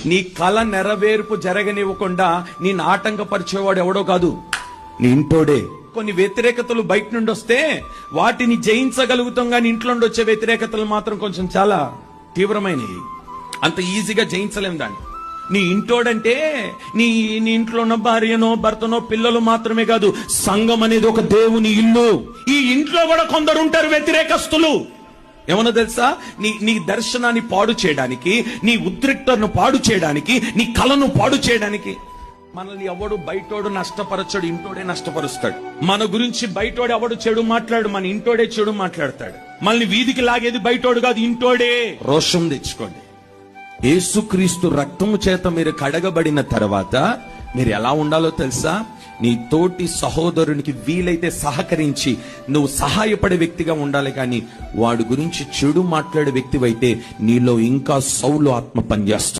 నీ కళ నెరవేర్పు జరగనివ్వకుండా నేను ఆటంకపరిచేవాడు ఎవడో కాదు, నీ ఇంటోడే. కొన్ని వ్యతిరేకతలు బయట నుండి వస్తే వాటిని జయించగలుగుతాం, కానీ ఇంట్లో నుండి వచ్చే వ్యతిరేకతలు మాత్రం కొంచెం చాలా తీవ్రమైనవి. అంత ఈజీగా జయించలేం దాన్ని. నీ ఇంటోడంటే నీ ఇంట్లో ఉన్న భార్యనో భర్తనో పిల్లలు మాత్రమే కాదు, సంఘం అనేది ఒక దేవుని ఇల్లు. ఈ ఇంట్లో కూడా కొందరు ఉంటారు వ్యతిరేకస్తులు. ఏమన్నా తెలుసా, నీ దర్శనాన్ని పాడు చేయడానికి, నీ ఉద్రిక్తను పాడు చేయడానికి, నీ కళను పాడు చేయడానికి. మనల్ని ఎవడు బయటోడు నష్టపరచడు, ఇంటోడే నష్టపరుస్తాడు. మన గురించి బయటోడు ఎవడు చెడు మాట్లాడు, మన ఇంటోడే చెడు మాట్లాడతాడు. మనల్ని వీధికి లాగేది బయటోడు కాదు, ఇంటోడే. రోషం తెచ్చుకోండి. యేసుక్రీస్తు రక్తము చేత మీరు కడగబడిన తర్వాత మీరు ఎలా ఉండాలో తెలుసా? నీ తోటి సహోదరునికి వీలైతే సహకరించి నువ్వు సహాయపడే వ్యక్తిగా ఉండాలి, కానీ వాడి గురించి చెడు మాట్లాడే వ్యక్తివైతే నీలో ఇంకా సౌలు ఆత్మ పనిచేస్తుంది.